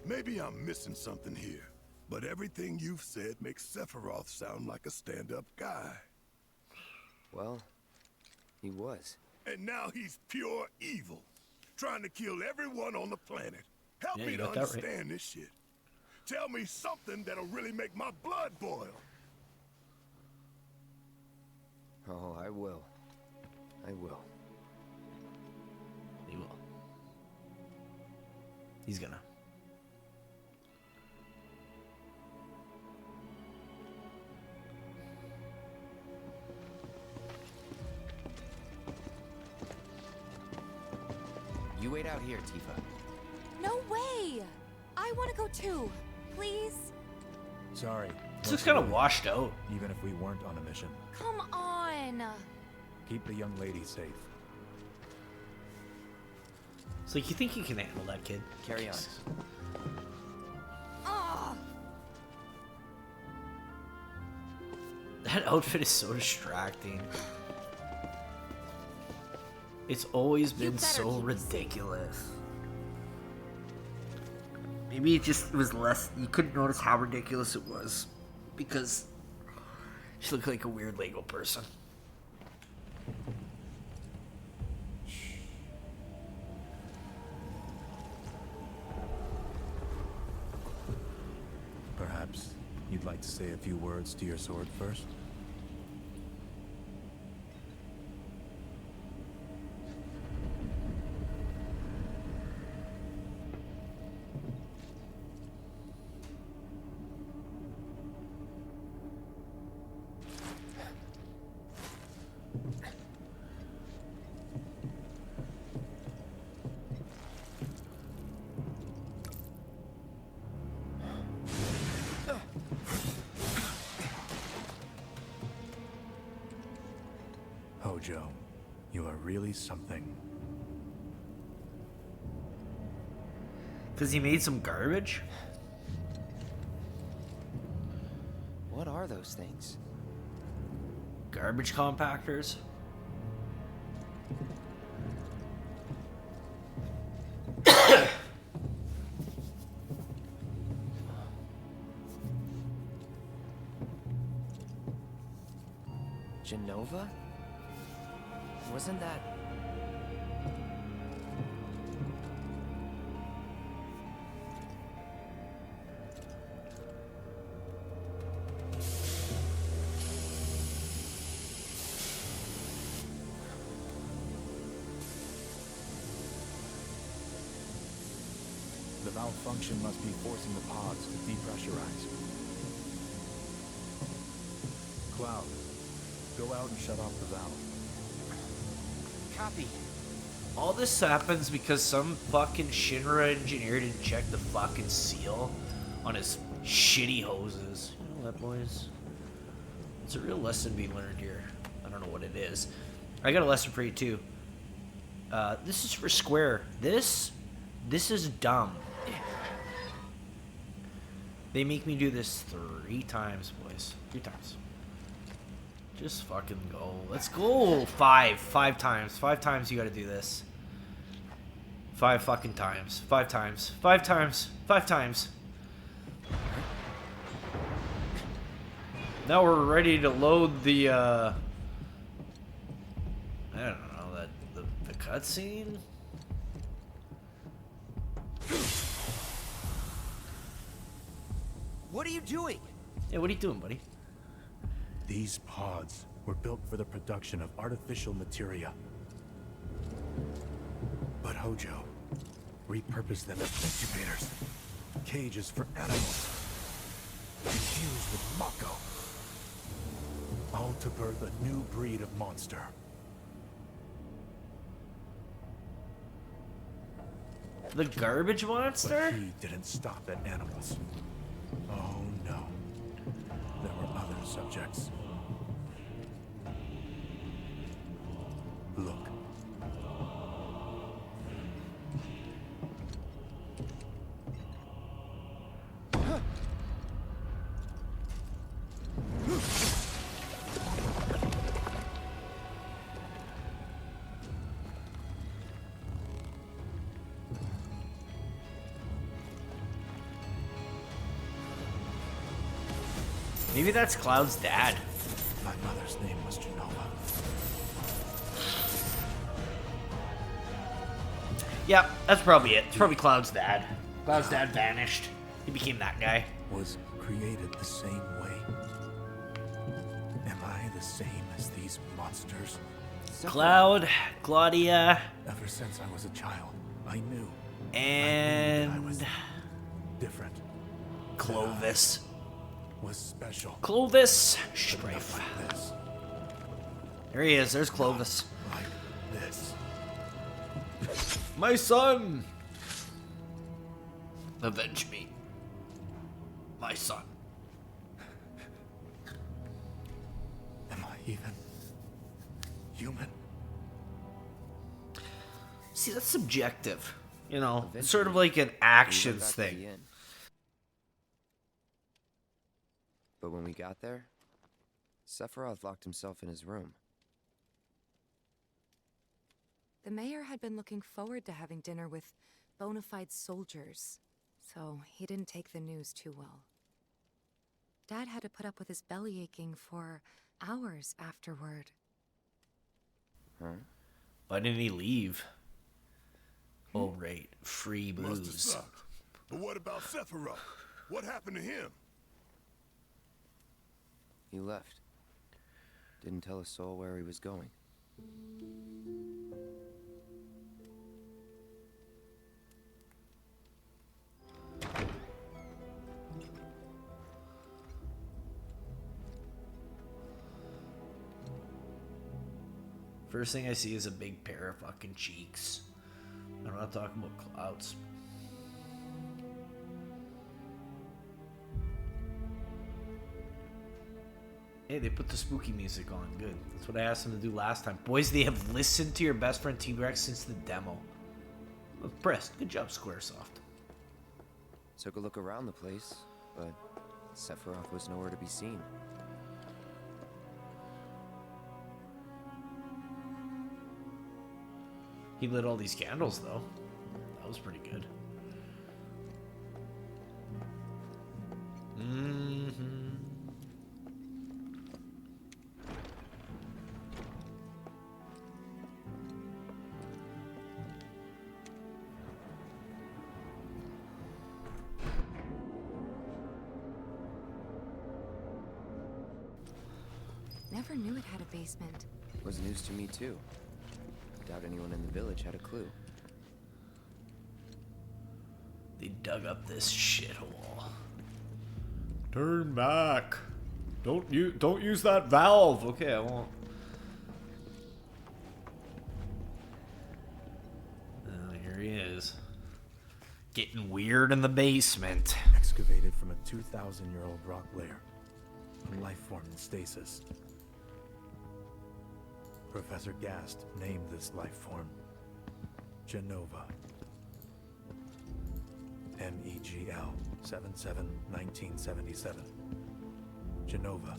Maybe I'm missing something here, but everything you've said makes Sephiroth sound like a stand-up guy. Well, he was. And now he's pure evil, trying to kill everyone on the planet. Help me to understand this shit. Tell me something that'll really make my blood boil. Oh, I will. I will. He will. He's gonna. You wait out here, Tifa. No way! I want to go too. Please? Sorry. This looks kind of washed out. Even if we weren't on a mission. Come on! Keep the young lady safe. It's like, you think you can handle that, kid? Carry on. Ugh. That outfit is so distracting. It's always been so ridiculous. Maybe it just was less. You couldn't notice how ridiculous it was because she looked like a weird Lego person. Perhaps you'd like to say a few words to your sword first? Hojo, you are really something. Because he made some garbage? What are those things? Garbage compactors? Genova? Wasn't that... The malfunction must be forcing the pods to depressurize. Cloud, go out and shut off the valve. Copy. All this happens because some fucking Shinra engineer didn't check the fucking seal on his shitty hoses. You know that, boys? It's a real lesson being learned here. I don't know what it is. I got a lesson for you, too. This is for Square. This is dumb. They make me do this 3 times, boys. 3 times. Just fucking go. Let's go. 5 times. 5 times you gotta do this. 5 fucking times. 5 times. 5 times. 5 times. Now we're ready to load the, I don't know, the cutscene? What are you doing? Yeah, what are you doing, buddy? These pods were built for the production of artificial materia. But Hojo repurposed them as incubators, cages for animals, infused with Mako, all to birth a new breed of monster. The garbage monster? But he didn't stop at animals. Oh no. There were other subjects. Look. Maybe that's Cloud's dad. My mother's name was Genova. Yeah, that's probably it. It's probably Cloud's dad. Cloud's dad vanished. He became that guy. Was created the same way. Am I the same as these monsters? Cloud, Claudia, Ever since I was a child, I knew. and I was different. Clovis. Was special. Clovis Strife. Like this. There he is. There's Clovis. Like this. My son. Avenge me. My son. Am I even human? See, that's subjective. You know, it's sort of like an actions Back to the thing. inn. But when we got there, Sephiroth locked himself in his room. The mayor had been looking forward to having dinner with bona fide soldiers, so he didn't take the news too well. Dad had to put up with his belly aching for hours afterward. Huh? Why didn't he leave? Oh, right. Free Must have booze. sucked. But what about Sephiroth? What happened to him? He left. Didn't tell a soul where he was going. First thing I see is a big pair of fucking cheeks. I'm not talking about clouds. Hey, they put the spooky music on. Good. That's what I asked them to do last time. Boys, they have listened to your best friend T-Rex since the demo. I'm impressed. Good job, Squaresoft. Took a look around the place, but Sephiroth was nowhere to be seen. He lit all these candles, though. That was pretty good. Never knew it had a basement. Was news to me too. Doubt anyone in the village had a clue. They dug up this shithole. Turn back. Don't use that valve. Okay, I won't. Here he is. Getting weird in the basement. Excavated from a 2,000-year-old rock layer. A life form in stasis. Professor Gast named this life form Genova. MEGL 77-1977. Genova.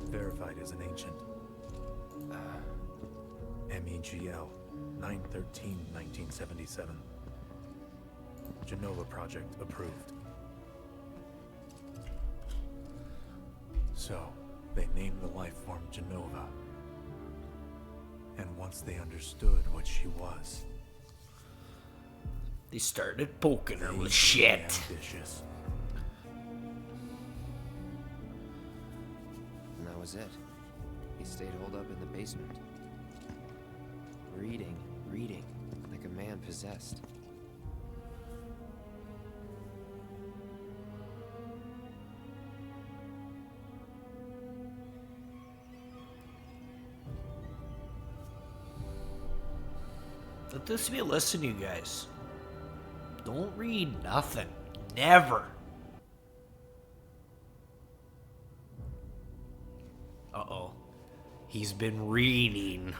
Verified as an ancient. MEGL 9/13/1977. Genova project approved. So, they named the life form Genova. And once they understood what she was, They started poking her they with became shit. ambitious. And that was it. He stayed holed up in the basement. Reading, like a man possessed. Let this be a lesson, you guys. Don't read nothing. Never. Uh-oh. He's been reading.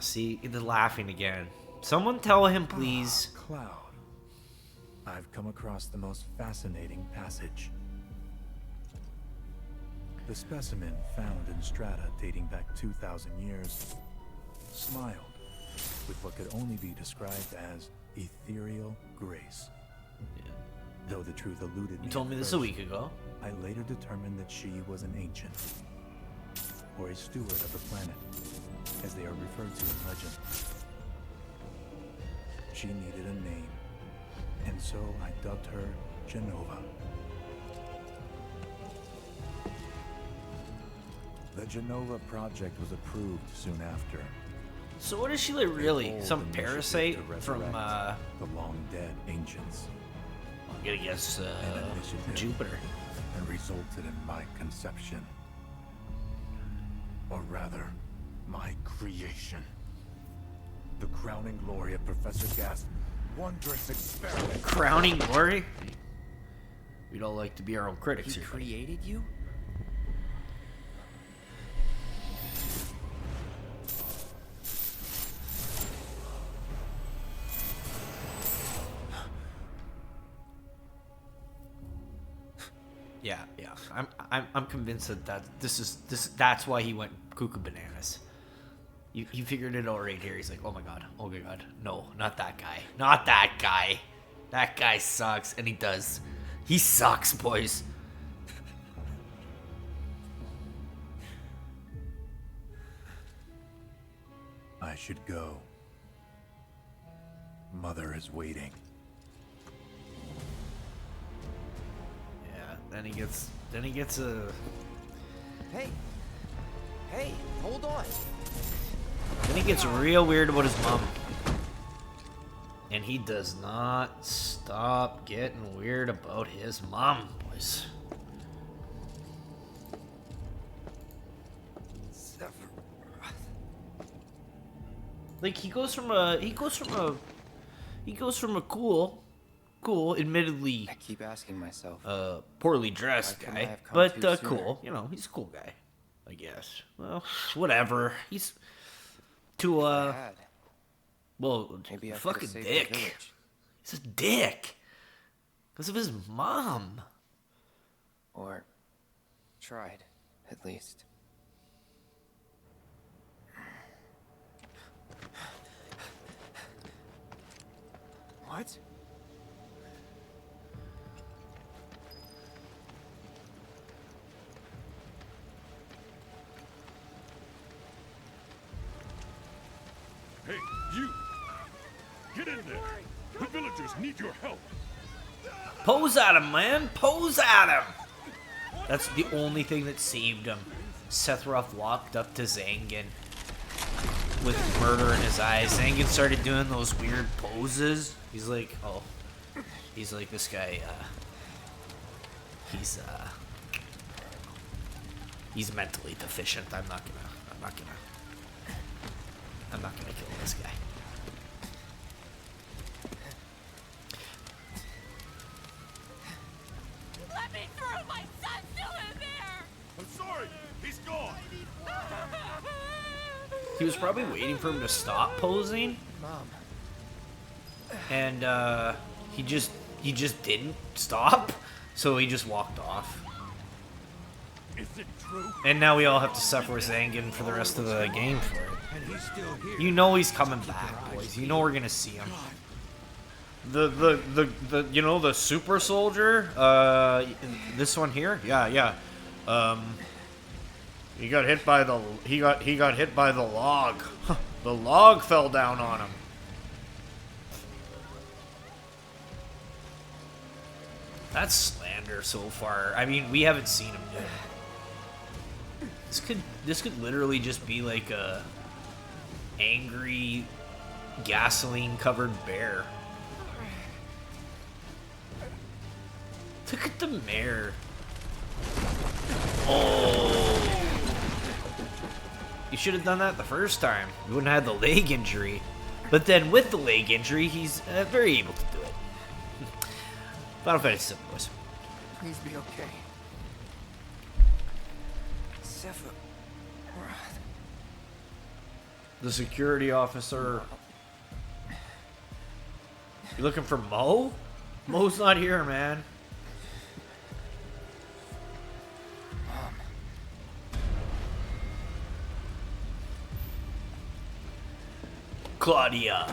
See, they're laughing again. Someone tell him, please. Cloud. I've come across the most fascinating passage. The specimen found in strata dating back 2,000 years smiled with what could only be described as ethereal grace. Though the truth eluded me. You told me at this first, a week ago. I later determined that she was an ancient, or a steward of the planet, as they are referred to in legend. She needed a name, and so I dubbed her Genova. The Genova project was approved soon after. So what is she like really? Bold Some initiative parasite to from resurrect the long-dead ancients. I'm gonna guess An initiative Jupiter. and resulted in my conception. Or rather, my creation. The crowning glory of Professor Gast's wondrous experiment. Crowning glory? We'd all like to be our own critics He here. created you? Yeah, yeah. I'm convinced that that's why he went cuckoo bananas. He figured it out right here. He's like, oh my god, no, not that guy, not that guy. That guy sucks, and he does. He sucks, boys. I should go. Mother is waiting. Yeah. Then he gets a. Hey, hold on. Then he gets real weird about his mom. And he does not stop getting weird about his mom, boys. Like he goes from a cool, admittedly I keep asking myself. poorly dressed Why couldn't I guy, have come but too sooner? cool. You know, he's a cool guy, I guess. Well, whatever. He's to Dad, well, maybe I could've fucking saved the dick. village. He's a dick because of his mom. Or tried, at least. What? Hey, you! Get in there! The villagers need your help! Pose at him, man. Pose at him. That's the only thing that saved him. Sephiroth walked up to Zangan with murder in his eyes. Zangan started doing those weird poses. He's like, oh. He's like, this guy, he's mentally deficient. I'm not gonna kill this guy. Let me through! My son's still in there! I'm sorry! He's gone! He was probably waiting for him to stop posing, Mom. and he just didn't stop, so he just walked off. Is it true? And now we all have to suffer with Zangan for the rest of the game for it. And he's still here. You know he's coming back, boys. You know we're gonna see him. The you know, the super soldier, this one here? Yeah. He got hit by the log. The log fell down on him. That's slander so far. I mean, we haven't seen him yet. This could literally just be like a angry gasoline covered bear. Look at the mare. Oh. You should have done that the first time. You wouldn't have had the leg injury. But then with the leg injury, he's very able to do it. Final Fantasy VII, boys. Please be okay. Sephiroth. The security officer. You looking for Mo? Mo's not here, man. Claudia.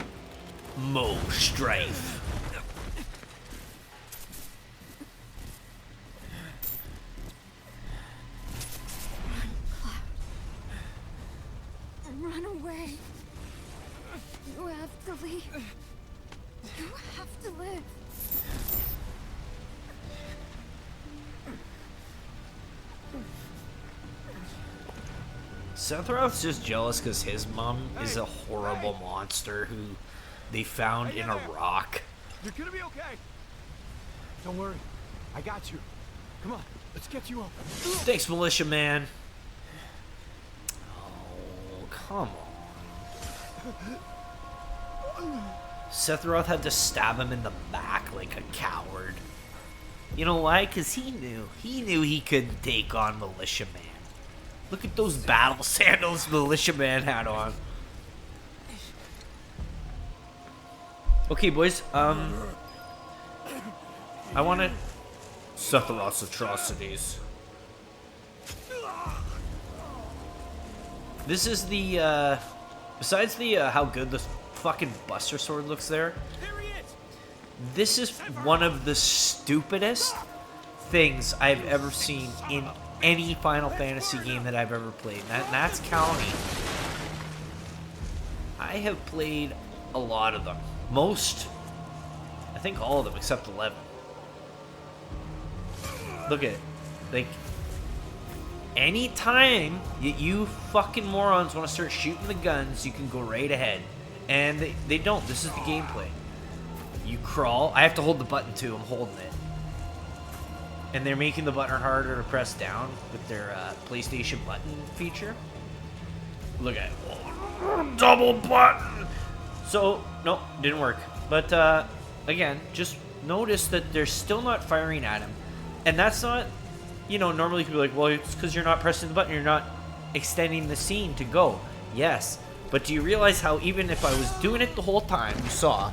Mo Strife. Run away. You have to leave. You have to live. Sephiroth's just jealous because his mom is a horrible monster who they found in a rock. You're gonna be okay. Don't worry. I got you. Come on, let's get you up. Thanks, Militia Man. Oh, come on. Sephiroth had to stab him in the back like a coward. You know why? Because he knew he could take on Militia Man. Look at those battle sandals Militia Man had on. Okay, boys. I want to... Sephiroth's atrocities. This is the, besides the, how good the fucking Buster Sword looks there, this is one of the stupidest things I've ever seen in any Final Fantasy game that I've ever played. And that's counting. I have played a lot of them. Most, I think all of them except 11. Look at it. Like, anytime you fucking morons want to start shooting the guns, you can go right ahead. And they don't. This is the gameplay. You crawl. I have to hold the button too. I'm holding it. And they're making the button harder to press down with their PlayStation button feature. Look at it. Double button! So, no, didn't work. But, again, just notice that they're still not firing at him. And that's not, you know, normally you could be like, well, it's because you're not pressing the button, you're not extending the scene to go. Yes. But do you realize how even if I was doing it the whole time, you saw,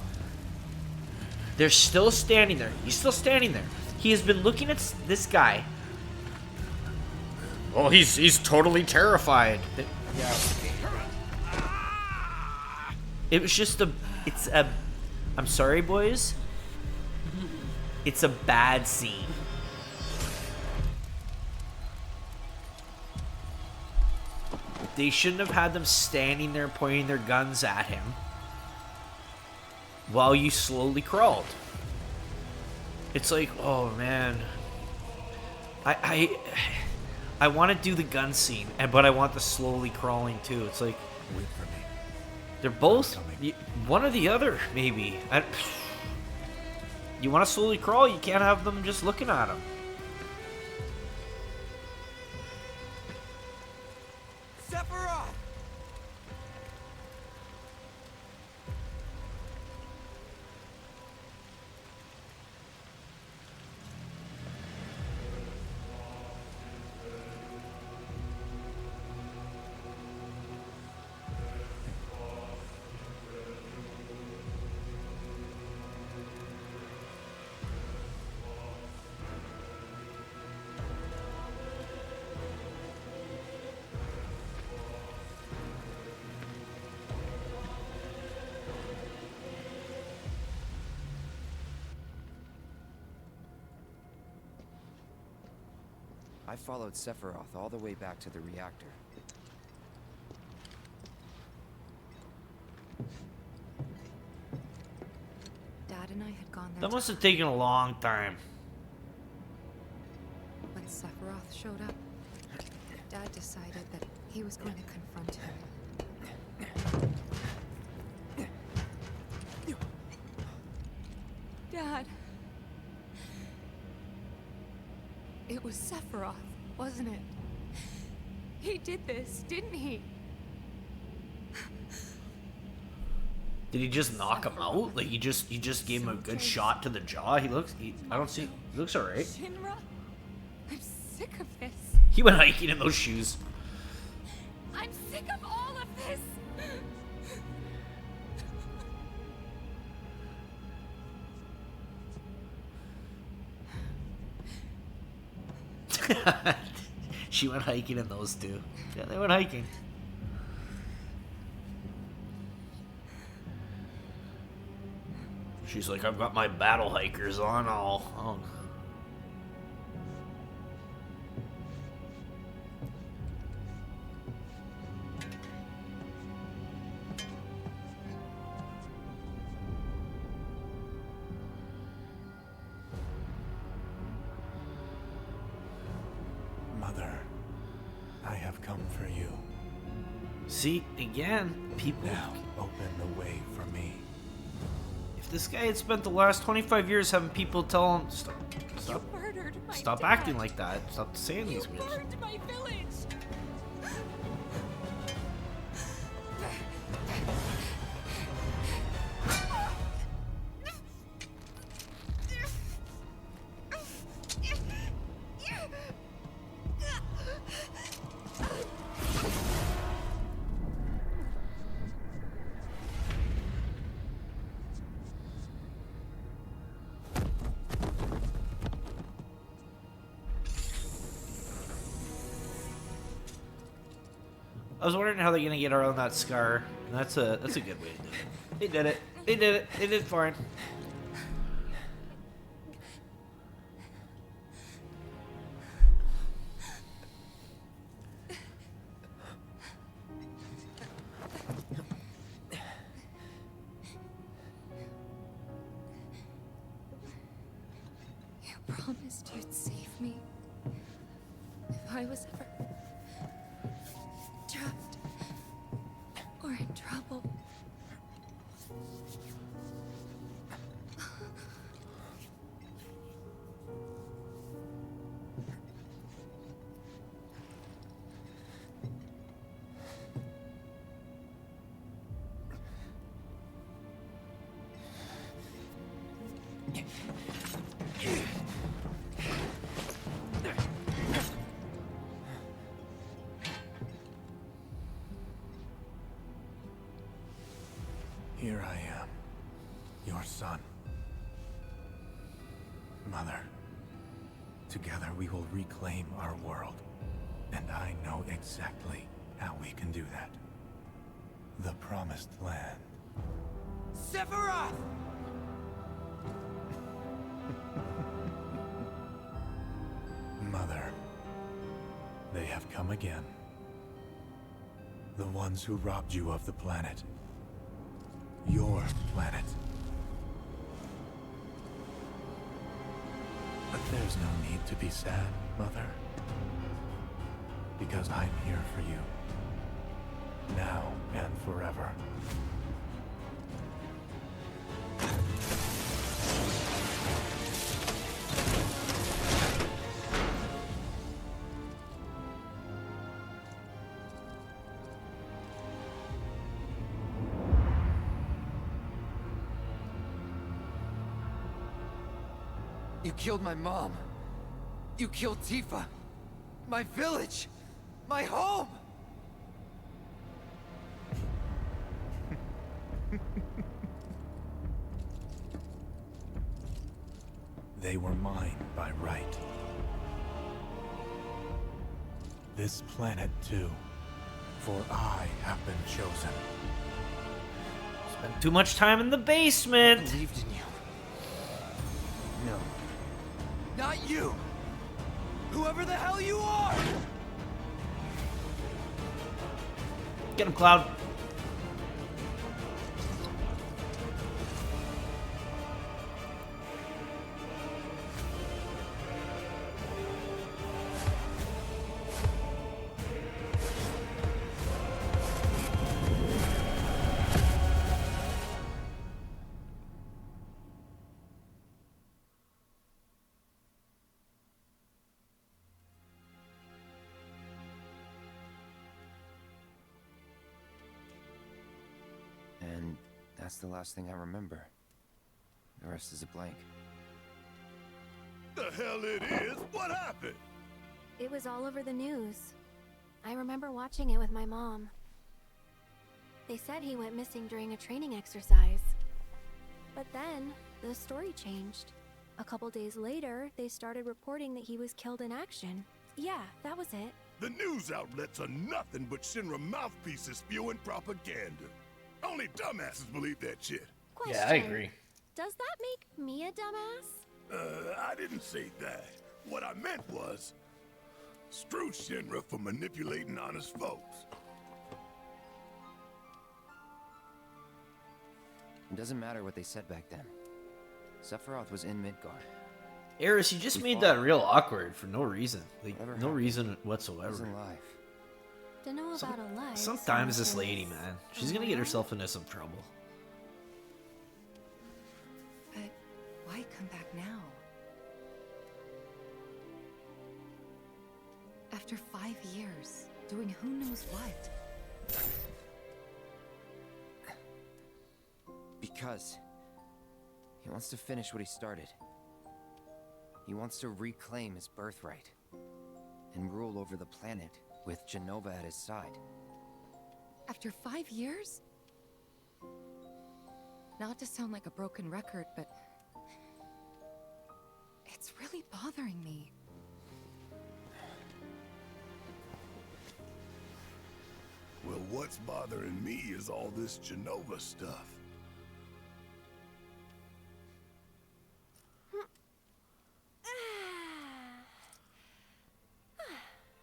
they're still standing there. He's still standing there. He has been looking at this guy. Oh, he's totally terrified. Yeah. It was just I'm sorry, boys. It's a bad scene. They shouldn't have had them standing there pointing their guns at him while you slowly crawled. It's like, oh man, I want to do the gun scene, but I want the slowly crawling too. It's like, wait for me. They're both one or the other, maybe. You want to slowly crawl, you can't have them just looking at him. Sephiroth! I followed Sephiroth all the way back to the reactor. Dad and I had gone there. That must have taken a long time. When Sephiroth showed up, Dad decided that he was going to confront him. Dad. It was Sephiroth, wasn't it? He did this, didn't he? Did he just knock him out? Like you just gave him a good shot to the jaw? He looks he looks alright. Shinra? I'm sick of this. He went hiking in those shoes. I'm sick of all of this. She went hiking in those two. Yeah, they went hiking. She's like, I've got my battle hikers on. I'll come for you. See, again, people... Now, open the way for me. If this guy had spent the last 25 years having people tell him, stop acting like that. Stop saying these words. You burned my village! I was wondering how they're gonna get around that scar. And that's a good way to do it. They did it. They did it. They did fine. You promised you'd save me. If I was ever trapped or in trouble. Here I am, your son. Mother, together we will reclaim our world. And I know exactly how we can do that. The Promised Land. Sephiroth! Mother, they have come again. The ones who robbed you of the planet. Your planet. But there's no need to be sad, Mother. Because I'm here for you. Now and forever. You killed my mom. You killed Tifa. My village. My home. They were mine by right. This planet too. For I have been chosen. Spent too much time in the basement. Believed in you. No. Not you! Whoever the hell you are! Get him, Cloud. And that's the last thing I remember. The rest is a blank. The hell it is? What happened? It was all over the news. I remember watching it with my mom. They said he went missing during a training exercise. But then, the story changed. A couple days later, they started reporting that he was killed in action. Yeah, that was it. The news outlets are nothing but Shinra mouthpieces spewing propaganda. Only dumbasses believe that shit. Question. Yeah, I agree. Does that make me a dumbass? I didn't say that. What I meant was, screw Shinra for manipulating honest folks. It doesn't matter what they said back then. Sephiroth was in Midgard. Eris, you just made that real awkward for no reason. Like, Whatever no happened, reason He was whatsoever. alive. To know about a life. Sometimes this lady, man, she's gonna get herself into some trouble. But why come back now? After 5 years, doing who knows what. Because he wants to finish what he started. He wants to reclaim his birthright and rule over the planet with Jenova at his side. After 5 years? Not to sound like a broken record, but it's really bothering me. Well, what's bothering me is all this Jenova stuff.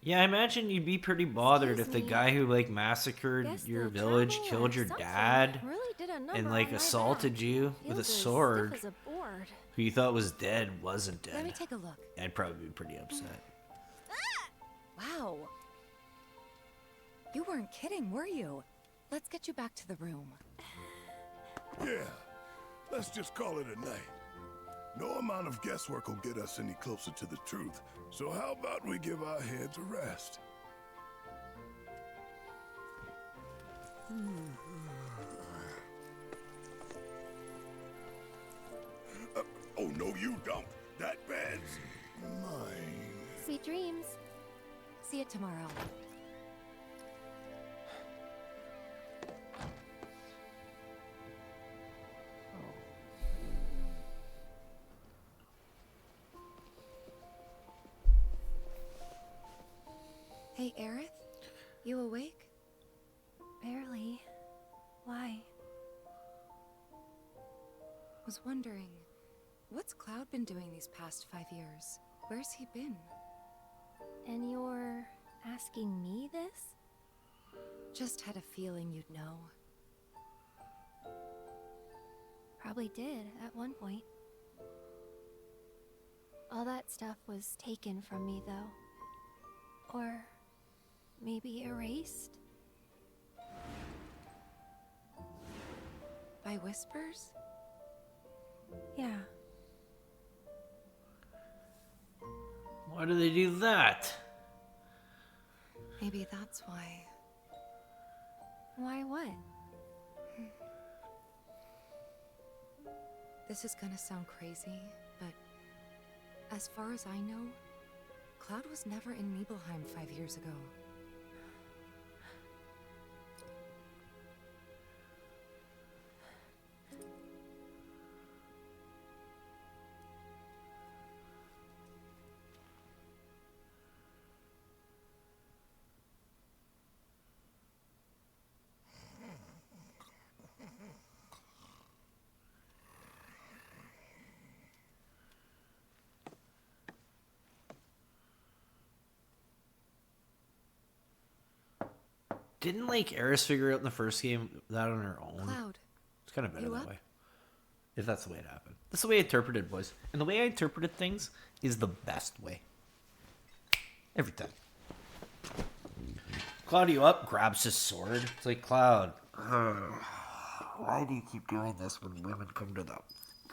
Yeah, I imagine you'd be pretty bothered if the guy who like massacred your village killed your dad and like assaulted you with a sword who you thought was dead wasn't dead. Let me take a look. I'd probably be pretty upset. Wow. You weren't kidding, were you? Let's get you back to the room. Yeah, let's just call it a night. No amount of guesswork will get us any closer to the truth. So how about we give our heads a rest? Oh, no, you don't. That bed's mine. Sweet dreams. See you tomorrow. Hey, Aerith? You awake? Barely. Why? Was wondering, what's Cloud been doing these past 5 years? Where's he been? And you're asking me this? Just had a feeling you'd know. Probably did at one point. All that stuff was taken from me, though. Or maybe erased? By whispers? Yeah. Why do they do that? Maybe that's why. Why what? This is gonna sound crazy, but as far as I know, Cloud was never in Nibelheim 5 years ago. Didn't like Aerith figure out in the first game that on her own? Cloud. It's kind of better You that up? way. If that's the way it happened. That's the way I interpreted, boys. And the way I interpreted things is the best way. Every time. Cloud, you up? Grabs his sword. It's like, Cloud, why do you keep doing this when women come to the